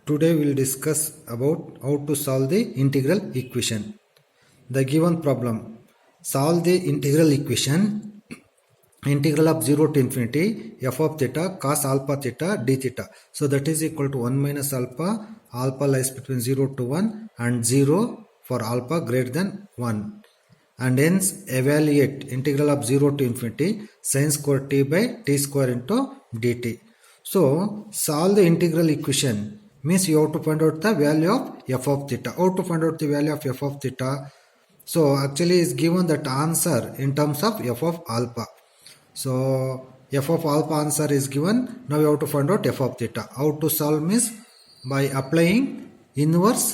Today we will discuss about how to solve the integral equation. The given problem: solve the integral equation integral of 0 to infinity f of theta cos alpha theta d theta. So that is equal to 1 minus alpha. Alpha lies between 0 to 1 and 0 for alpha greater than 1. And hence evaluate integral of 0 to infinity sin square t by t square into dt. So solve the integral equation means you have to find out the value of f of theta. How to find out the value of f of theta? So actually is given that answer in terms of f of alpha. So f of alpha answer is given. Now you have to find out f of theta. How to solve means by applying inverse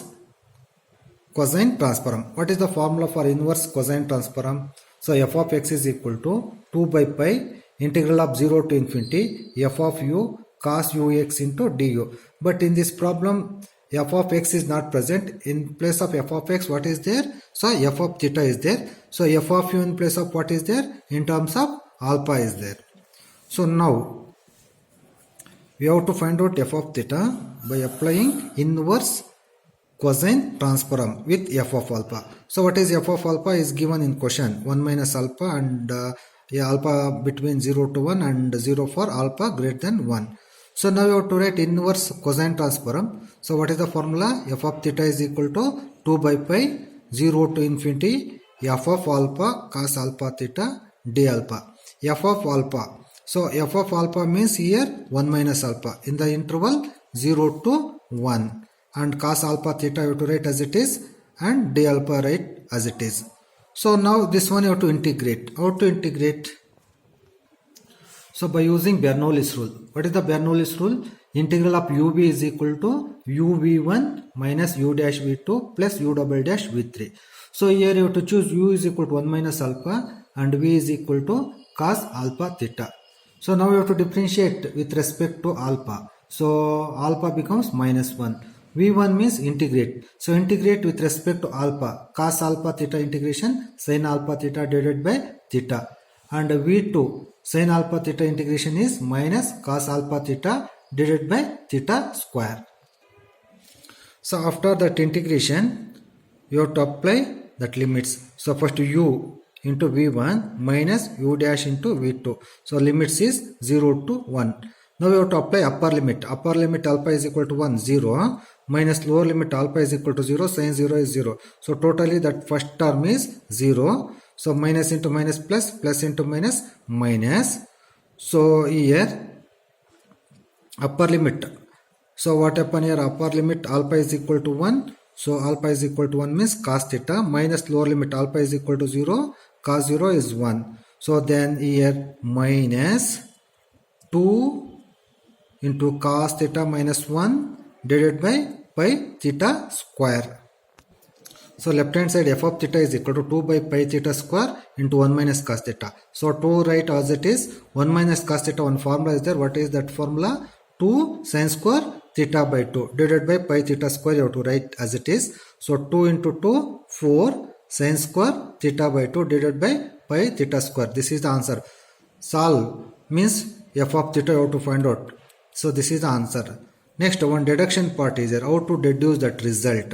cosine transform. What is the formula for inverse cosine transform? So f of x is equal to 2 by pi integral of 0 to infinity f of u cos ux into du. But in this problem f of x is not present. In place of f of x, what is there? So f of theta is there. So f of u in place of what is there? In terms of alpha is there. So now we have to find out f of theta by applying inverse cosine transform with f of alpha. So what is f of alpha is given in question: 1 minus alpha and alpha between 0 to 1 and 0 for alpha greater than 1. So now you have to write inverse cosine transform. So what is the formula? F of theta is equal to 2 by pi 0 to infinity f of alpha cos alpha theta d alpha. F of alpha. So f of alpha means here 1 minus alpha in the interval 0 to 1. And cos alpha theta you have to write as it is and d alpha write as it is. So now this one you have to integrate. How to integrate? So by using Bernoulli's rule. What is the Bernoulli's rule? Integral of ub is equal to uv1 minus u dash v2 plus u double dash v3. So here you have to choose u is equal to 1 minus alpha and v is equal to cos alpha theta. So now you have to differentiate with respect to alpha. So alpha becomes minus 1. v1 means integrate. So integrate with respect to alpha. Cos alpha theta integration sin alpha theta divided by theta. And v2 sin alpha theta integration is minus cos alpha theta divided by theta square. So after that integration you have to apply that limits. So first u into v1 minus u dash into v2. So limits is 0 to 1. Now we have to apply upper limit. Upper limit alpha is equal to 1, 0 minus lower limit alpha is equal to 0, sin 0 is 0. So totally that first term is 0. So minus into minus plus, plus into minus minus. So here upper limit. So what happened here? Upper limit alpha is equal to 1. So alpha is equal to 1 means cos theta minus lower limit alpha is equal to 0. Cos 0 is 1. So then here minus 2 into cos theta minus 1 divided by pi theta square. So left hand side f of theta is equal to 2 by pi theta square into 1 minus cos theta. So 2 write as it is. 1 minus cos theta, one formula is there. What is that formula? 2 sin square theta by 2 divided by pi theta square you have to write as it is. So 2 into 2 4 sin square theta by 2 divided by pi theta square. This is the answer. Solve means f of theta you have to find out. So this is the answer. Next one deduction part is there. How to deduce that result?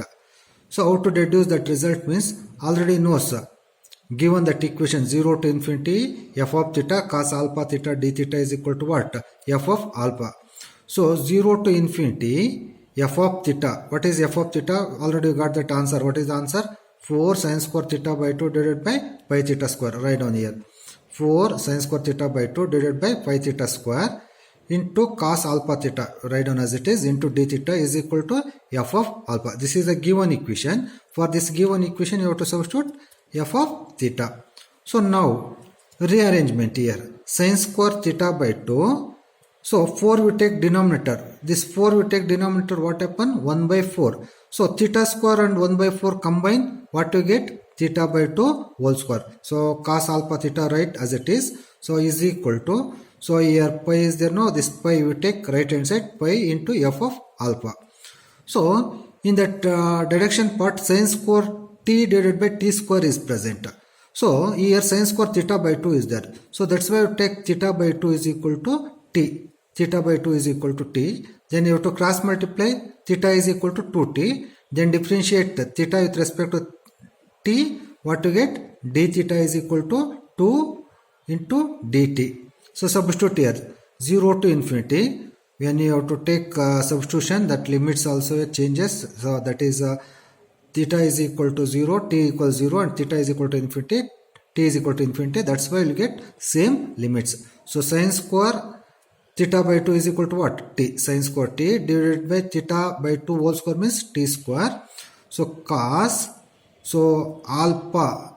So how to deduce that result means already knows. Given that equation 0 to infinity f of theta cos alpha theta d theta is equal to what? F of alpha. So 0 to infinity f of theta. What is f of theta? Already got that answer. What is the answer? 4 sin square theta by 2 divided by pi theta square. Write down here. 4 sin square theta by 2 divided by pi theta square into cos alpha theta, write down as it is, into d theta is equal to f of alpha. This is a given equation. For this given equation you have to substitute f of theta. So now rearrangement here. Sin square theta by 2. So 4 we take denominator. This 4 we take denominator, what happen? 1 by 4. So theta square and 1 by 4 combine, what you get? Theta by 2 whole square. So cos alpha theta write as it is. So is equal to, so here pi is there. No, this pi we take right hand side, pi into f of alpha. So in that deduction part sin square t divided by t square is present. So here sin square theta by 2 is there. So that's why we take theta by 2 is equal to t. theta by 2 is equal to t. Then you have to cross multiply theta is equal to 2t. Then differentiate theta with respect to t. What you get? D theta is equal to 2 into dt. So substitute here 0 to infinity. When you have to take substitution, that limits also changes. So that is theta is equal to 0, t equals 0, and theta is equal to infinity, t is equal to infinity. That's why you get same limits. So sine square theta by 2 is equal to what? T. Sine square t divided by theta by 2 whole square means t square. So cos, so alpha,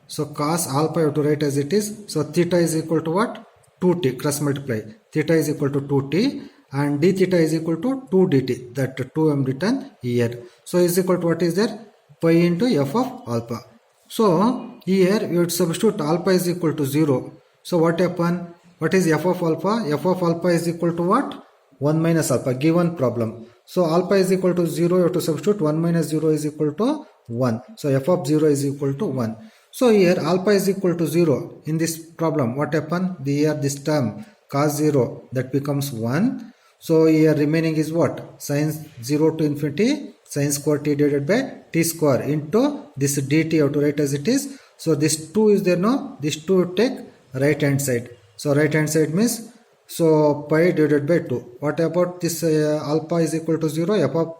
so cos alpha you have to write as it is. So theta is equal to what? 2t, cross multiply. Theta is equal to 2t and d theta is equal to 2 dt. That 2 I am written here. So is equal to what is there? Pi into f of alpha. So here you would substitute alpha is equal to 0. So what happen? What is f of alpha? F of alpha is equal to what? 1 minus alpha, given problem. So alpha is equal to 0, you have to substitute 1 minus 0 is equal to 1. So f of 0 is equal to 1. So here alpha is equal to 0. In this problem, what happened? Here this term cos 0, that becomes 1. So here remaining is what? Sin 0 to infinity, sin square t divided by t square into this dt you have to write as it is. So this 2 is there, no? This 2 you take right hand side. So right hand side means, so pi divided by 2. What about this alpha is equal to 0? F of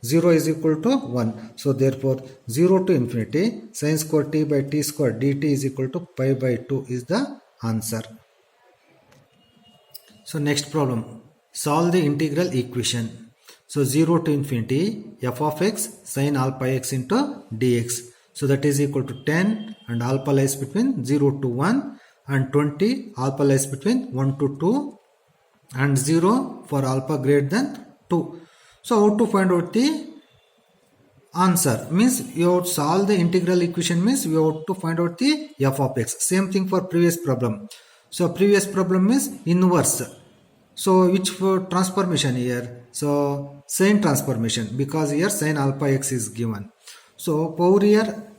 0 is equal to 1. So therefore 0 to infinity sin square t by t square dt is equal to pi by 2 is the answer. So next problem. Solve the integral equation. So 0 to infinity f of x sin alpha x into dx. So that is equal to 10 and alpha lies between 0 to 1 and 20 alpha lies between 1 to 2 and 0 for alpha greater than 2. So how to find out the answer? Means you have to solve the integral equation, means you have to find out the f of x. Same thing for previous problem. So previous problem is inverse. So which for transformation here? So sine transformation, because here sin alpha x is given. So Fourier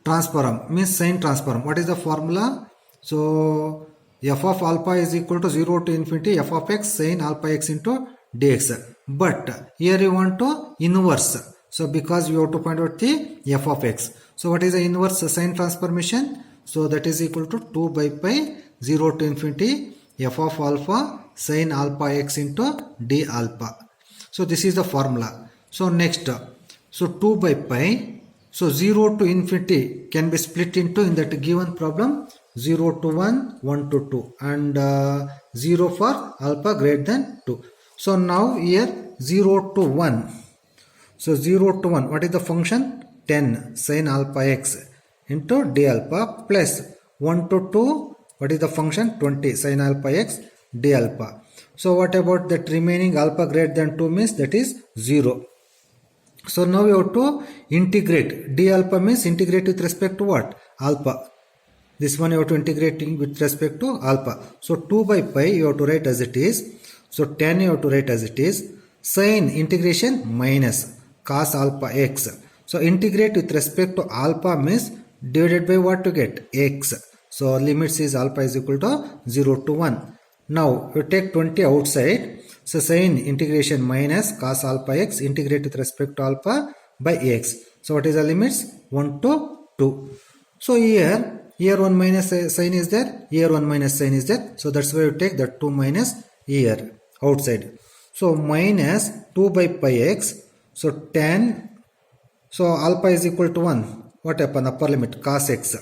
transform means sine transform. What is the formula? So f of alpha is equal to 0 to infinity f of x sin alpha x into dx. But here you want to inverse. So because you have to find out the f of x. So what is the inverse sine transformation? So that is equal to 2 by pi 0 to infinity f of alpha sin alpha x into d alpha. So this is the formula. So next, so 2 by pi, so 0 to infinity can be split into, in that given problem, 0 to 1, 1 to 2 and 0 for alpha greater than 2. So now here 0 to 1. So 0 to 1, what is the function? 10 sin alpha x into d alpha plus 1 to 2, what is the function? 20 sin alpha x d alpha. So what about that remaining alpha greater than 2 means that is 0. So now we have to integrate. D alpha means integrate with respect to what? Alpha. This one you have to integrate with respect to alpha. So 2 by pi you have to write as it is. So 10 you have to write as it is. Sin integration minus cos alpha x. So integrate with respect to alpha means divided by what to get? X. So limits is alpha is equal to 0 to 1. Now you take 20 outside. So sin integration minus cos alpha x integrate with respect to alpha by x. So what is the limits? 1 to 2. So here 1 minus sign is there, here 1 minus sign is there. So that's why you take that 2 minus here outside. So minus 2 by pi x. So 10. So alpha is equal to 1. What happened? Upper limit cos x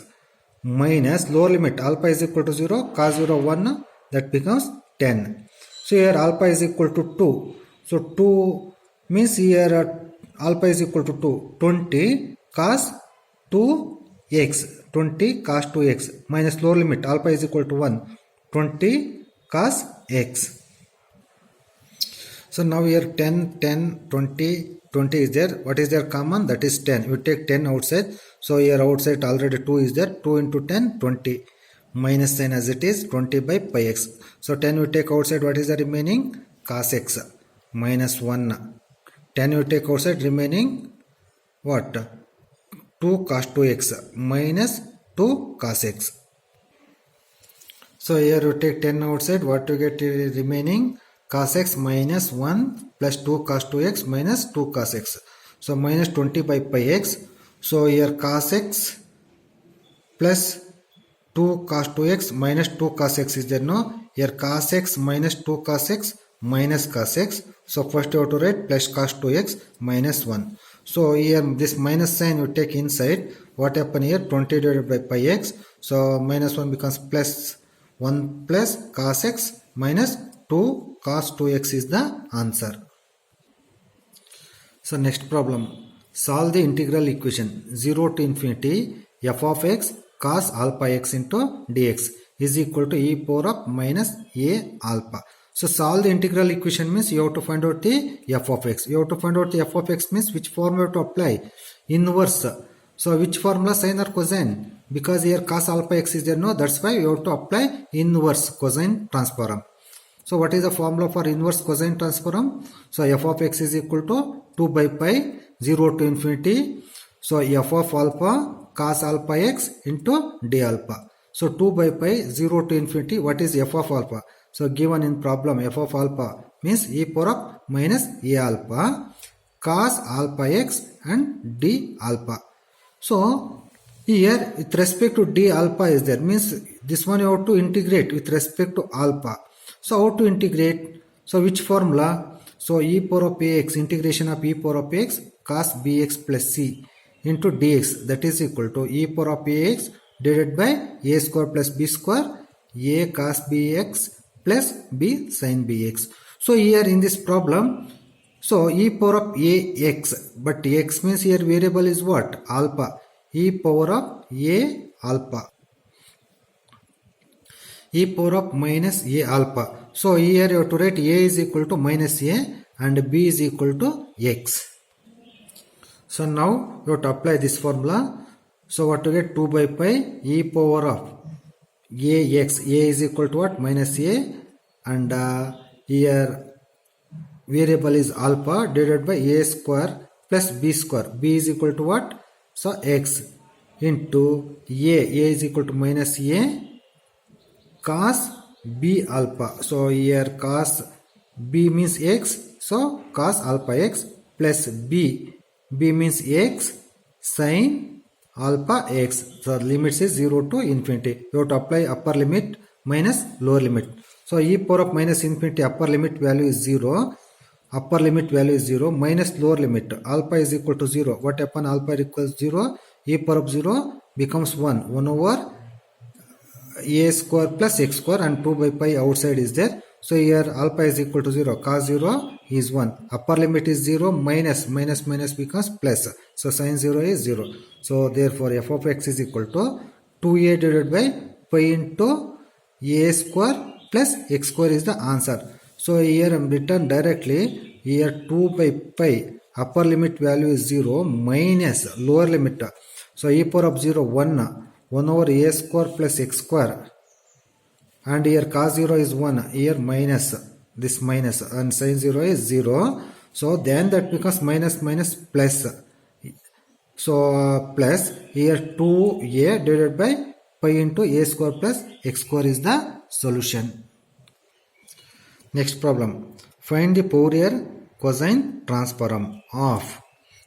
minus lower limit alpha is equal to 0, cos 0 1, that becomes 10. So here alpha is equal to 2. So 2 means here alpha is equal to 2. 20 cos 2x. 20 cos 2x minus lower limit alpha is equal to 1. 20 cos x. So now here 10, 10, 20, 20 is there. What is there common? That is 10. You take 10 outside. So here outside already 2 is there. 2 into 10, 20. Minus sign as it is 20 by pi x. So 10 you take outside, what is the remaining? Cos x minus 1. 10 you take outside, remaining what? 2 cos 2x minus 2 cos x. So here you take 10 outside, what you get remaining? Cos x minus 1 plus 2 cos 2x minus 2 cos x. So minus 20 by pi x. So here cos x plus 2 cos 2x minus 2 cos x is there, no? Here cos x minus 2 cos x minus cos x. So first you have to write plus cos 2x minus 1. So here this minus sign you take inside. What happen here? 20 divided by pi x. So minus 1 becomes plus 1 plus cos x minus 2 cos 2x is the answer. So next problem. Solve the integral equation 0 to infinity f of x cos alpha x into dx is equal to e power of minus a alpha. So solve the integral equation means you have to find out the f of x. You have to find out the f of x means which form you have to apply? Inverse. So which formula, sine or cosine? Because here cos alpha x is there, no? That's why you have to apply inverse cosine transform. So what is the formula for inverse cosine transform? So f of x is equal to 2 by pi 0 to infinity. So f of alpha cos alpha x into d alpha. So 2 by pi 0 to infinity. What is f of alpha? So given in problem f of alpha means e power of minus a alpha cos alpha x and d alpha. So here with respect to d alpha is there, means this one you have to integrate with respect to alpha. So how to integrate? So which formula? So e power of ax, integration of e power of x cos bx plus c into dx, that is equal to e power of ax divided by a square plus b square a cos bx plus b sin bx. So here in this problem, so e power of ax, but x means here variable is what? Alpha. E power of a alpha. E power of minus a alpha. So here you have to write a is equal to minus a and b is equal to x. So now you have to apply this formula. So what to get? 2 by pi e power of ax. A is equal to what? Minus a, and here variable is alpha divided by a square plus b square. B is equal to what? So x into a is equal to minus a cos b alpha. So here cos b means x, so cos alpha x plus b means x sin alpha x. So limits is 0 to infinity. You have to apply upper limit minus lower limit. So e power of minus infinity, upper limit value is 0. Upper limit value is 0 minus lower limit alpha is equal to 0. What happen? Alpha equals 0. E power of 0 becomes 1 over a square plus x square, and 2 by pi outside is there. So here alpha is equal to 0. Cos 0 is 1. Upper limit is 0 minus becomes plus. So sin 0 is 0. So therefore f of x is equal to 2a divided by pi into a square plus x square is the answer. So here I am written directly. Here 2 by pi upper limit value is 0 minus lower limit. So e power of 0 1 over a square plus x square, and here cos 0 is 1, here minus, this minus, and sin 0 is 0. So then that becomes minus plus. So plus here 2a divided by pi into a square plus x square is the solution. Next problem. Find the Fourier cosine transform of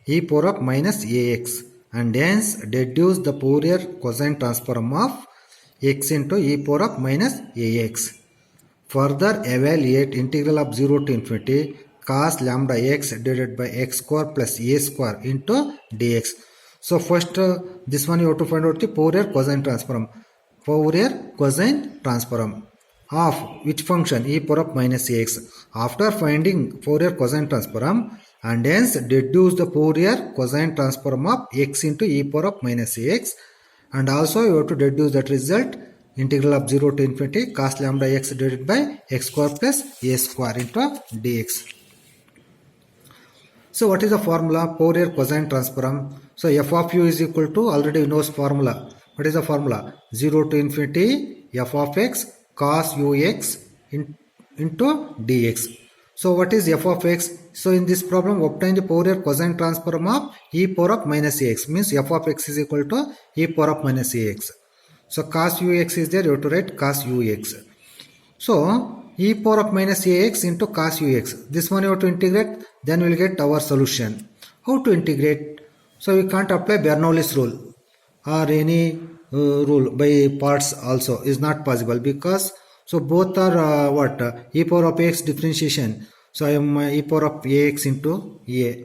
e power of minus ax, and hence deduce the Fourier cosine transform of x into e power of minus ax. Further evaluate integral of 0 to infinity cos lambda x divided by x square plus a square into dx. So first this one you have to find out the Fourier cosine transform. Fourier cosine transform of which function? E power of minus ax. After finding Fourier cosine transform, and hence deduce the Fourier cosine transform of x into e power of minus ax, and also you have to deduce that result integral of 0 to infinity cos lambda x divided by x square plus a square into dx. So what is the formula? Fourier cosine transform. So f of u is equal to, already knows formula. What is the formula? 0 to infinity f of x cos ux into dx. So what is f of x? So in this problem obtain the Fourier cosine transform of e power of minus ax, means f of x is equal to e power of minus ax. So cos ux is there, you have to write cos ux. So e power of minus ax into cos ux. This one you have to integrate, then we will get our solution. How to integrate? So we can't apply Bernoulli's rule or any rule by parts also is not possible, because so both are e power of ax differentiation. So I am e power of ax into a.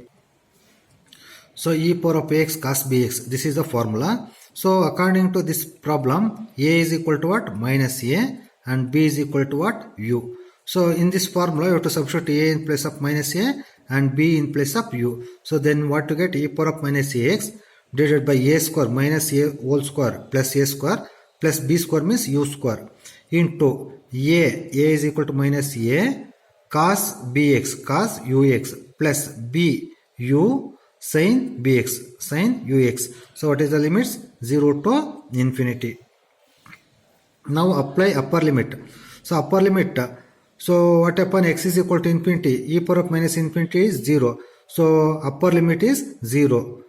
So e power of ax cos bx, this is the formula. So according to this problem, a is equal to what? Minus a, and b is equal to what? U. So in this formula you have to substitute a in place of minus a and b in place of u. So then what to get? E power of minus ax divided by a square minus a whole square plus a square plus b square means u square into a is equal to minus a cos bx cos ux plus b u sin bx sin ux. So what is the limits? 0 to infinity. Now apply upper limit. So upper limit, so what happen? X is equal to infinity, e power of minus infinity is 0. So upper limit is 0.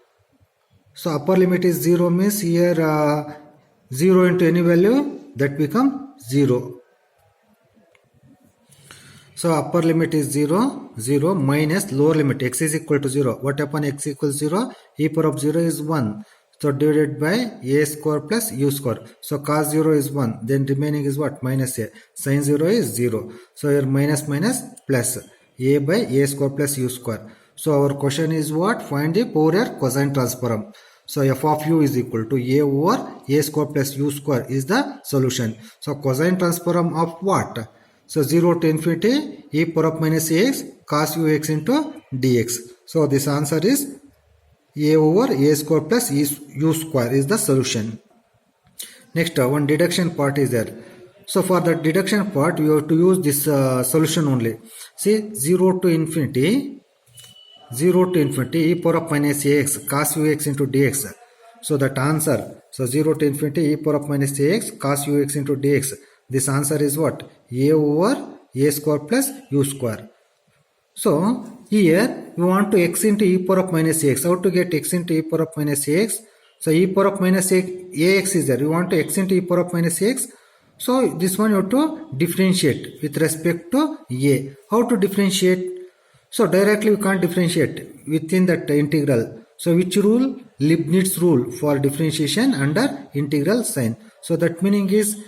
So upper limit is 0 means here 0 into any value that become 0. So upper limit is 0, 0 minus lower limit x is equal to 0. What happen? X equals 0, e power of 0 is 1. So divided by a square plus u square. So cos 0 is 1. Then remaining is what? Minus a. Sin 0 is 0. So here minus minus plus a by a square plus u square. So our question is what? Find the Fourier cosine transform. So f of u is equal to a over a square plus u square is the solution. So cosine transform of what? So 0 to infinity e power of minus ax cos ux into dx. So this answer is a over a square plus u square is the solution. Next one deduction part is there. So for the deduction part we have to use this solution only. See 0 to infinity e power of minus ax cos ux into dx. So that answer, so 0 to infinity e power of minus ax cos ux into dx. This answer is what? A over a square plus u square. So here we want to x into e power of minus ax. How to get x into e power of minus ax? So e power of minus ax is there. We want to x into e power of minus ax. So this one you have to differentiate with respect to a. How to differentiate? So directly we can't differentiate within that integral. So which rule? Leibniz rule for differentiation under integral sign. So that meaning is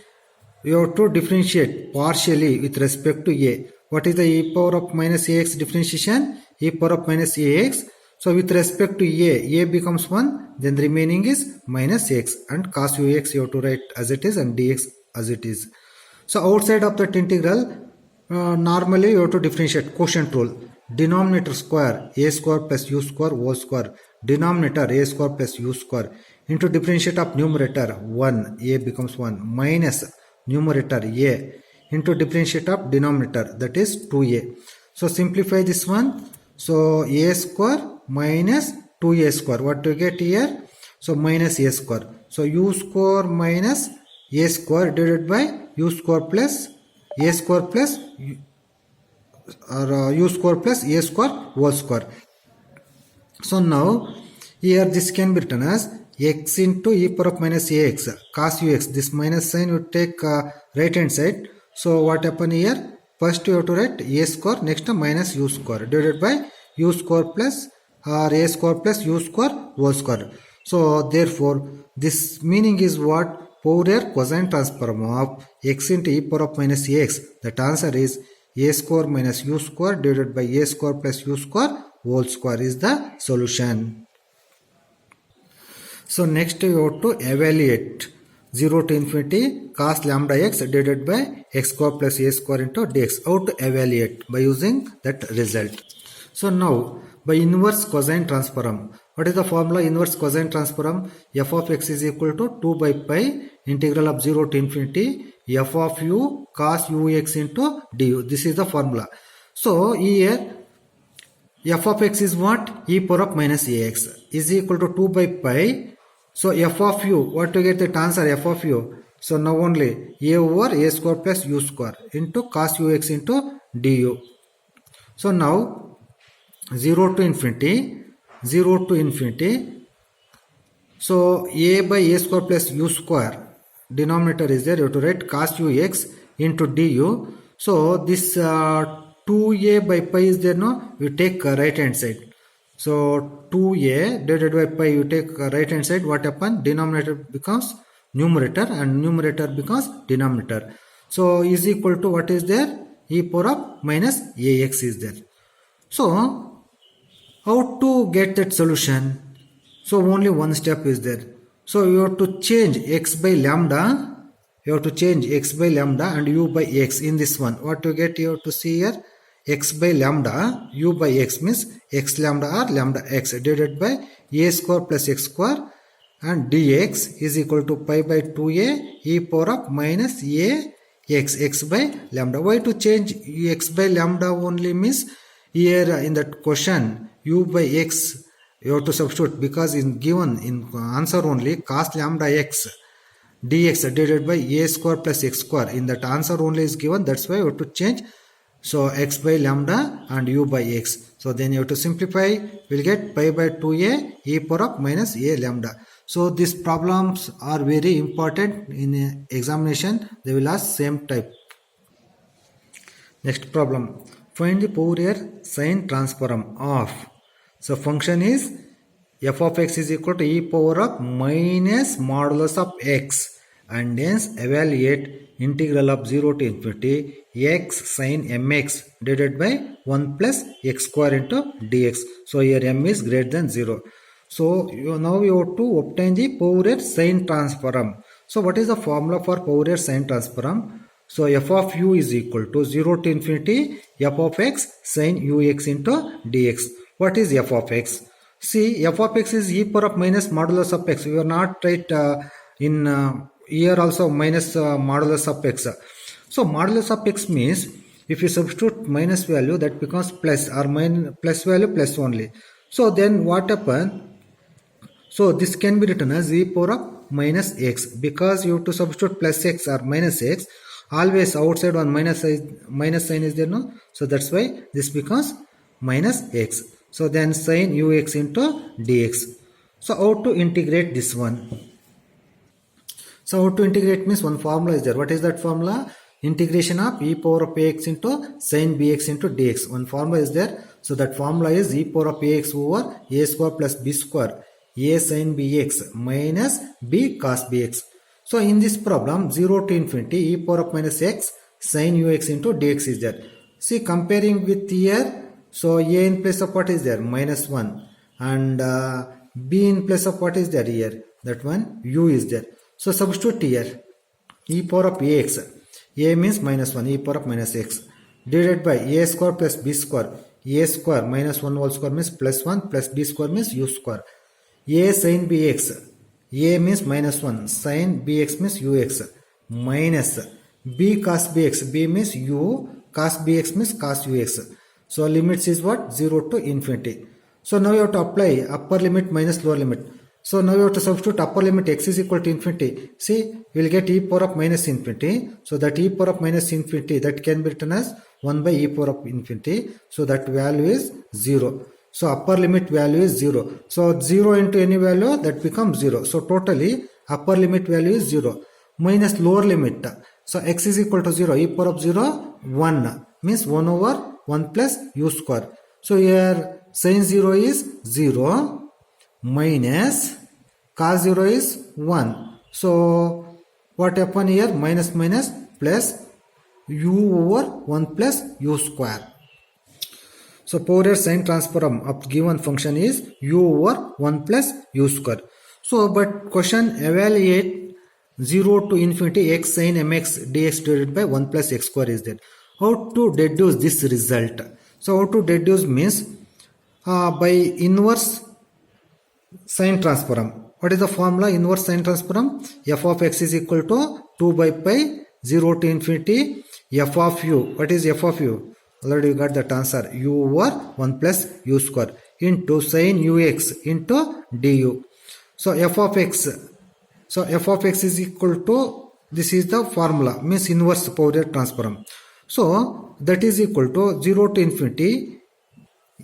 you have to differentiate partially with respect to a. What is the e power of minus ax differentiation? E power of minus ax. So with respect to a becomes 1, then the remaining is minus x, and cos ux you have to write as it is and dx as it is. So outside of that integral, normally you have to differentiate quotient rule. Denominator square a square plus u square whole square. Denominator a square plus u square into differentiate of numerator 1, a becomes 1 minus numerator a into differentiate of denominator, that is 2a. So simplify this one. So a square minus 2a square. What do you get here? So minus a square. So u square minus a square divided by u square plus a square plus u square plus a square whole square. So now here this can be written as x into e power of minus ax cos ux. This minus sign you take right hand side. So what happen here? First you have to write a square, next minus u square divided by u square plus a square plus u square whole square. So therefore this meaning is what? Fourier cosine transform of x into e power of minus ax. That answer is a square minus u square divided by a square plus u square whole square is the solution. So next you have to evaluate 0 to infinity cos lambda x divided by x square plus a square into dx. How to evaluate? By using that result. So now by inverse cosine transform. What is the formula? Inverse cosine transform. F of x is equal to 2 by pi integral of 0 to infinity f of u cos ux into du. This is the formula. So here f of x is what? E power of minus ax is equal to 2 by pi. So f of u, what to get the answer? F of u. So now only a over a square plus u square into cos ux into du. So now 0 to infinity. So a by a square plus u square denominator is there, you have to write cos ux into du. So this 2a by pi is there, no? You take right hand side. So 2a divided by pi, you take right hand side. What happens? Denominator becomes numerator and numerator becomes denominator. So is equal to what is there? E power of minus ax is there. So how to get that solution? So only one step is there. So you have to change x by lambda. You have to change x by lambda and u by x in this one. What you get? You have to see here. X by lambda, u by x means x lambda or lambda x divided by a square plus x square, and dx is equal to pi by 2a e power of minus a x by lambda. Why to change x by lambda only means here in that question u by x you have to substitute, because in given in answer only cos lambda x dx divided by a square plus x square, in that answer only is given, that's why you have to change. So x by lambda and u by x. So then you have to simplify, we'll get pi by 2a e power of minus a lambda. So these problems are very important in examination. They will ask same type. Next problem. Find the Fourier sine transform of. So function is f of x is equal to e power of minus modulus of x, and hence evaluate integral of 0 to infinity x sin mx divided by 1 plus x square into dx. So here m is greater than 0. So now you have to obtain the Fourier sine transform. So what is the formula for Fourier sine transform? So f of u is equal to 0 to infinity f of x sin ux into dx. What is f of x? See, f of x is e power of minus modulus of x. We are not right in here also minus modulus of x. So modulus of x means if you substitute minus value, that becomes plus, or minus plus value plus only. So then what happens? So this can be written as e power of minus x, because you have to substitute plus x or minus x. Always outside one minus sign is there, no? So that's why this becomes minus x. So then sin ux into dx. So how to integrate this one? So how to integrate means one formula is there. What is that formula? Integration of e power of ax into sin bx into dx. One formula is there. So that formula is e power of ax over a square plus b square a sin bx minus b cos bx. So in this problem 0 to infinity e power of minus x sin ux into dx is there. See, comparing with here, so a in place of what is there? Minus 1, and b in place of what is there here? That one u is there. So substitute here e power of ax. A means minus 1, e power of minus x divided by a square plus b square. A square minus 1 whole square means plus 1 plus b square means u square. A sin bx. A means minus 1, sin bx means ux, minus b cos bx. B means u, cos bx means cos ux. So limits is what? 0 to infinity. So now you have to apply upper limit minus lower limit. So now you have to substitute upper limit x is equal to infinity. See, we will get e power of minus infinity. So that e power of minus infinity, that can be written as 1 by e power of infinity. So that value is 0. So upper limit value is 0. So 0 into any value, that becomes 0. So totally upper limit value is 0. Minus lower limit. So x is equal to 0. E power of 0, 1. Means 1 over 1 plus u square. So here sin 0 is 0. Minus cos 0 is 1. So what happened here? Minus minus plus u over 1 plus u square. So Fourier sine transform of given function is u over 1 plus u square. So but question evaluate 0 to infinity x sin mx dx divided by 1 plus x square is there. How to deduce this result? So how to deduce means by inverse sine transform. What is the formula? Inverse sine transform. F of x is equal to 2 by pi 0 to infinity f of u. What is f of u? Already you got that answer. U over 1 plus u square into sin ux into du. So f of x. So f of x is equal to, this is the formula, means inverse Fourier transform. So that is equal to 0 to infinity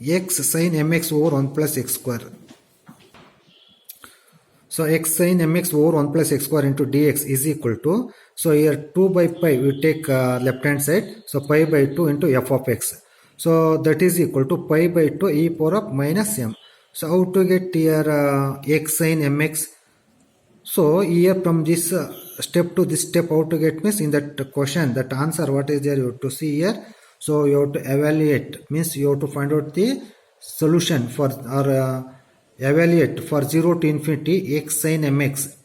x sin mx over 1 plus x square. So x sin mx over 1 plus x square into dx is equal to, so here 2 by pi we take left hand side, so pi by 2 into f of x. So that is equal to pi by 2 e power of minus m. So how to get here x sin mx? So here from this step to this step, how to get means in that question, that answer what is there you have to see here. So you have to evaluate, means you have to find out the solution for or evaluate for 0 to infinity x sin mx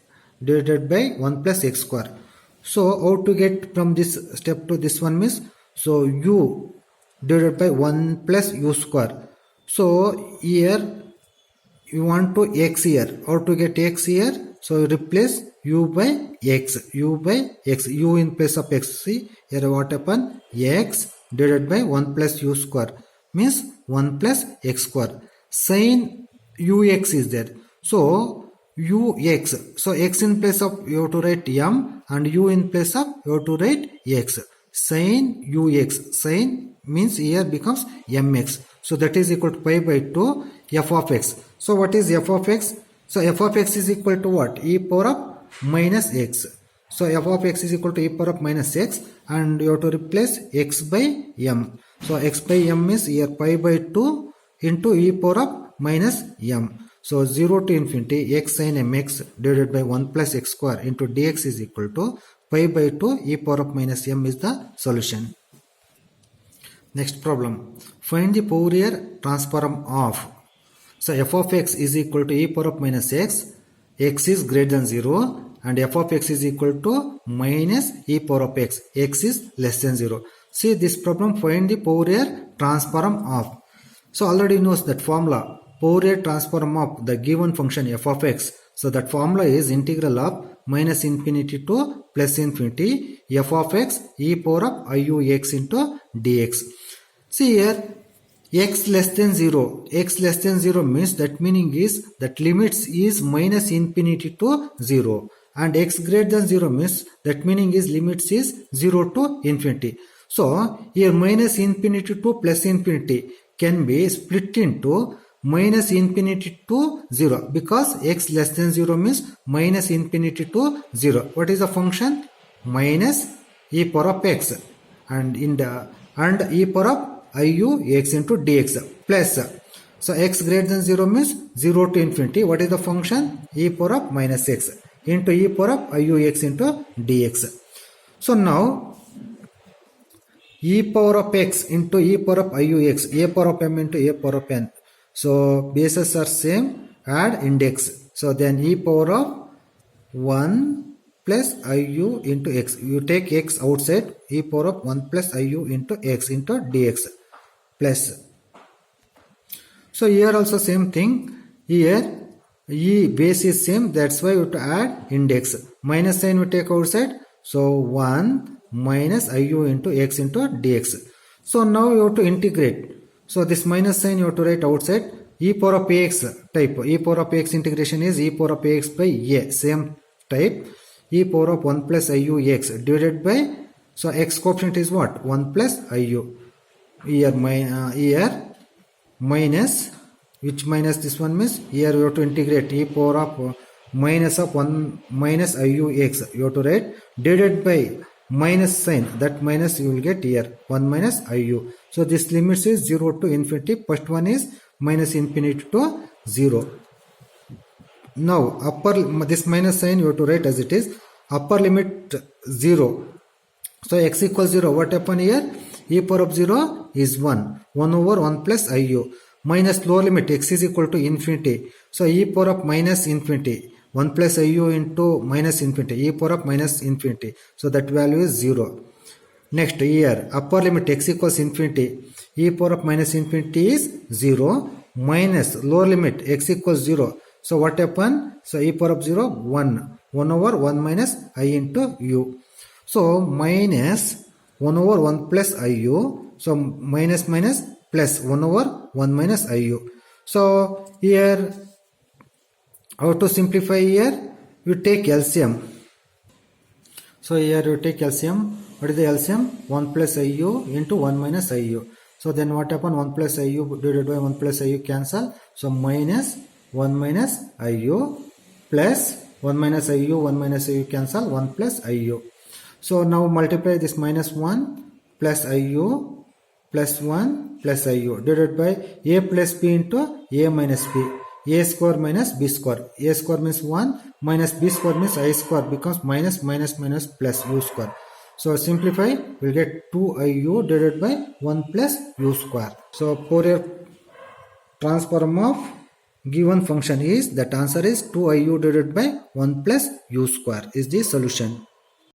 divided by 1 plus x square. So how to get from this step to this one means, so u divided by 1 plus u square. So here you want to x here. How to get x here? So you replace u by x, u in place of x. See here what happen? X divided by 1 plus u square means 1 plus x square. Sin ux is there. So ux. So x in place of you have to write m and u in place of you have to write x. Sin ux. Sin means here becomes mx. So that is equal to pi by 2 f of x. So what is f of x? So f of x is equal to what? E power of minus x. So f of x is equal to e power of minus x, and you have to replace x by m. So x by m is here pi by 2 into e power of minus m. So 0 to infinity x sin mx divided by 1 plus x square into dx is equal to pi by 2 e power of minus m is the solution. Next problem. Find the Fourier transform of. So f of x is equal to e power of minus x is greater than 0, and f of x is equal to minus e power of x is less than 0. See this problem, find the Fourier transform of. So already knows that formula, Fourier transform of the given function f of x. So that formula is integral of minus infinity to plus infinity f of x e power of iux into dx. See here, x less than 0. X less than 0 means that meaning is that limits is minus infinity to 0. And x greater than 0 means that meaning is limits is 0 to infinity. So here minus infinity to plus infinity can be split into minus infinity to 0, because x less than 0 means minus infinity to 0. What is the function? Minus e power of x and e power of iu x into dx plus. So x greater than 0 means 0 to infinity. What is the function? E power of minus x into e power of iu x into dx. So now e power of x into e power of iu x, a power of m into a power of n. So bases are same, add index. So then e power of 1 plus iu into x. You take x outside, e power of 1 plus iu into x into dx plus. So here also same thing. Here e base is same, that's why you have to add index. Minus sign we take outside. So 1 minus iu into x into dx. So now you have to integrate. So this minus sign you have to write outside. E power of ax type. E power of ax integration is e power of ax by a, same type. E power of 1 plus iu x divided by, so x coefficient is what? 1 plus iu. Here minus, which minus this one means here you have to integrate e power of minus of 1 minus iu x. You have to write divided by minus sign, that minus you will get here 1 minus iu. So this limits is 0 to infinity. First one is minus infinity to 0. Now this minus sign you have to write as it is, upper limit 0. So x equals 0. What happen here? E power of 0 is 1 over 1 plus iu minus lower limit x is equal to infinity. So e power of minus infinity, 1 plus iu into minus infinity, e power of minus infinity. So that value is 0. Next here upper limit x equals infinity, e power of minus infinity is 0 minus lower limit x equals 0. So what happen? So e power of 0 1 over 1 minus I into u. So minus 1 over 1 plus iu. So minus plus 1 over 1 minus iu. So here how to simplify? Here you take LCM. So here you take LCM. What is the LCM? 1 plus iu into 1 minus iu. So then what happen? 1 plus iu divided by 1 plus iu cancel. So minus 1 minus iu plus 1 minus iu, 1 minus iu cancel, 1 plus iu. So now multiply this minus 1 plus iu plus 1 plus iu divided by a plus b into a minus b. A square minus b square. A square means 1 minus b square means I square becomes minus minus minus plus u square. So simplify, we'll get 2iu divided by 1 plus u square. So Fourier transform of given function is, that answer is 2iu divided by 1 plus u square is the solution.